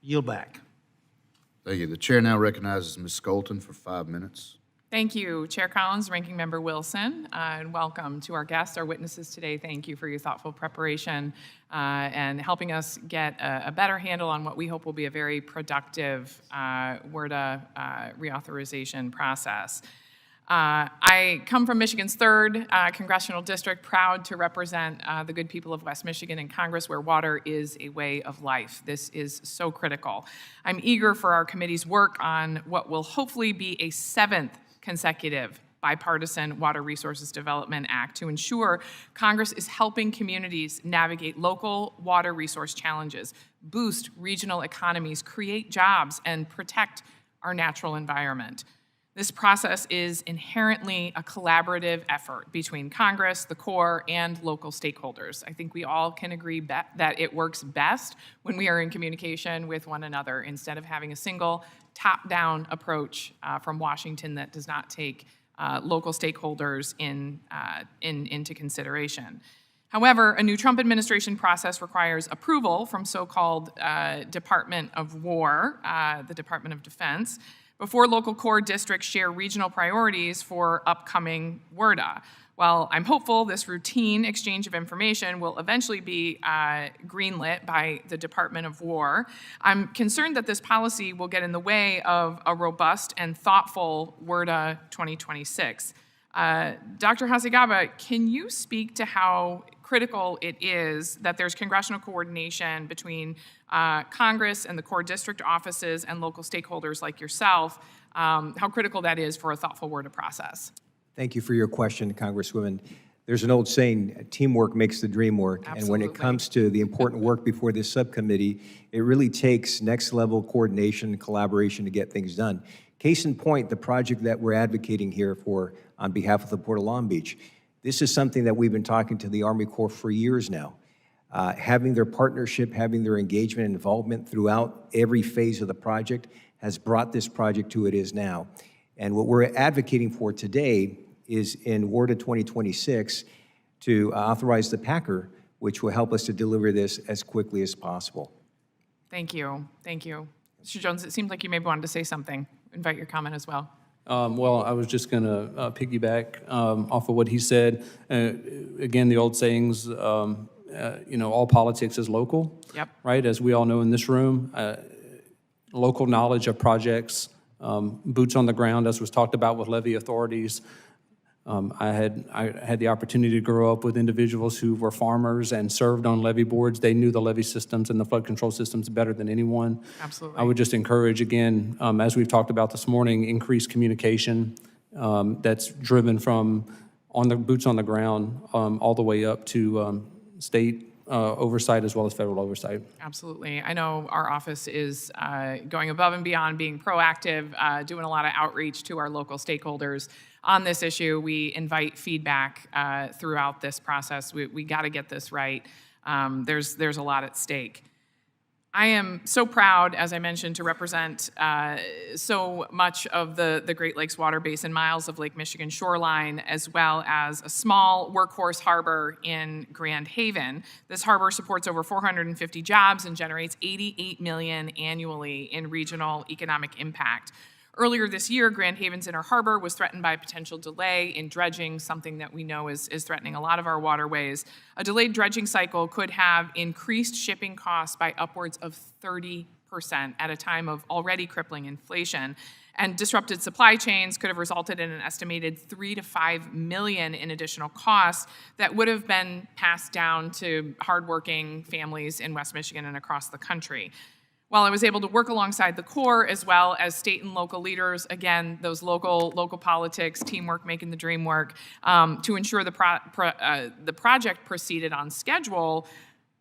Yield back. Thank you. The chair now recognizes Ms. Scholten for 5 minutes. Thank you, Chair Collins, Ranking Member Wilson, and welcome to our guests, our witnesses today. Thank you for your thoughtful preparation and helping us get a better handle on what we hope will be a very productive WRDA reauthorization process. I come from Michigan's 3rd congressional district, proud to represent the good people of West Michigan in Congress, where water is a way of life. This is so critical. I'm eager for our committee's work on what will hopefully be a 7th consecutive bipartisan Water Resources Development Act to ensure Congress is helping communities navigate local water resource challenges, boost regional economies, create jobs, and protect our natural environment. This process is inherently a collaborative effort between Congress, the Corps, and local stakeholders. I think we all can agree that it works best when we are in communication with one another instead of having a single top-down approach from Washington that does not take local stakeholders into consideration. However, a new Trump administration process requires approval from so-called Department of War, the Department of Defense, before local Corps districts share regional priorities for upcoming WRDA. While I'm hopeful this routine exchange of information will eventually be greenlit by the Department of War, I'm concerned that this policy will get in the way of a robust and thoughtful WRDA 2026. Dr. Hasegawa, can you speak to how critical it is that there's congressional coordination between Congress and the Corps district offices and local stakeholders like yourself, how critical that is for a thoughtful WRDA process? Thank you for your question, Congresswoman. There's an old saying, teamwork makes the dream work. Absolutely. And when it comes to the important work before this subcommittee, it really takes next level coordination and collaboration to get things done. Case in point, the project that we're advocating here for on behalf of the Port of Long Beach. This is something that we've been talking to the Army Corps for years now. Having their partnership, having their engagement and involvement throughout every phase of the project has brought this project to it is now. And what we're advocating for today is in WRDA 2026 to authorize the PACR, which will help us to deliver this as quickly as possible. Thank you. Thank you. Mr. Jones, it seems like you maybe wanted to say something. Invite your comment as well. Well, I was just going to piggyback off of what he said. Again, the old sayings, all politics is local. Yep. Right? As we all know in this room, local knowledge of projects, boots on the ground, as was talked about with levy authorities. I had the opportunity to grow up with individuals who were farmers and served on levee boards. They knew the levee systems and the flood control systems better than anyone. Absolutely. I would just encourage, again, as we've talked about this morning, increased communication that's driven from boots on the ground all the way up to state oversight as well as federal oversight. Absolutely. I know our office is going above and beyond, being proactive, doing a lot of outreach to our local stakeholders on this issue. We invite feedback throughout this process. We got to get this right. There's a lot at stake. I am so proud, as I mentioned, to represent so much of the Great Lakes Water Basin, miles of Lake Michigan shoreline, as well as a small workhorse harbor in Grand Haven. This harbor supports over 450 jobs and generates $88 million annually in regional economic impact. Earlier this year, Grand Haven's inner harbor was threatened by a potential delay in dredging, something that we know is threatening a lot of our waterways. A delayed dredging cycle could have increased shipping costs by upwards of 30% at a time of already crippling inflation. And disrupted supply chains could have resulted in an estimated $3 to $5 million in additional costs that would have been passed down to hardworking families in West Michigan and across the country. While I was able to work alongside the Corps as well as state and local leaders, again, those local politics, teamwork making the dream work, to ensure the project proceeded on schedule,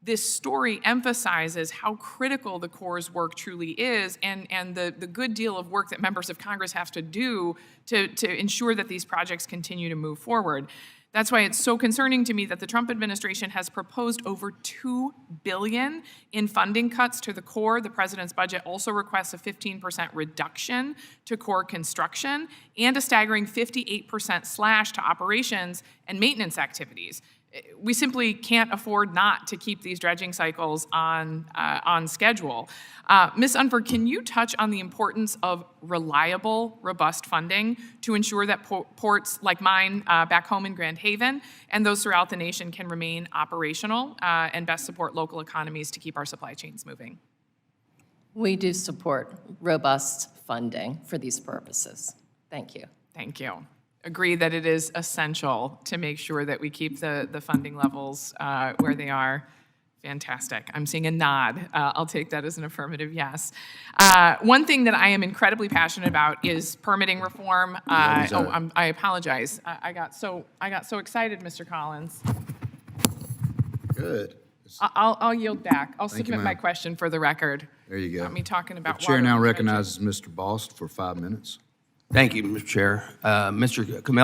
this story emphasizes how critical the Corps' work truly is and the good deal of work that members of Congress have to do to ensure that these projects continue to move forward. That's why it's so concerning to me that the Trump administration has proposed over $2 billion in funding cuts to the Corps. The president's budget also requests a 15% reduction to Corps construction and a staggering 58% slash to operations and maintenance activities. we simply can't afford not to keep these dredging cycles on schedule. Ms. Unford, can you touch on the importance of reliable, robust funding to ensure that ports like mine back home in Grand Haven and those throughout the nation can remain operational and best support local economies to keep our supply chains moving? We do support robust funding for these purposes. Thank you. Thank you. Agree that it is essential to make sure that we keep the funding levels where they are. Fantastic. I'm seeing a nod. I'll take that as an affirmative yes. One thing that I am incredibly passionate about is permitting reform. I apologize. I got so excited, Mr. Collins. Good. I'll yield back. I'll Thank you, submit my ma'am. question for the record. There you go. Got me talking The about chair water now and dredging. recognizes Mr. Bost for 5 minutes. Thank you, Mr. Chair. Mr. Camillo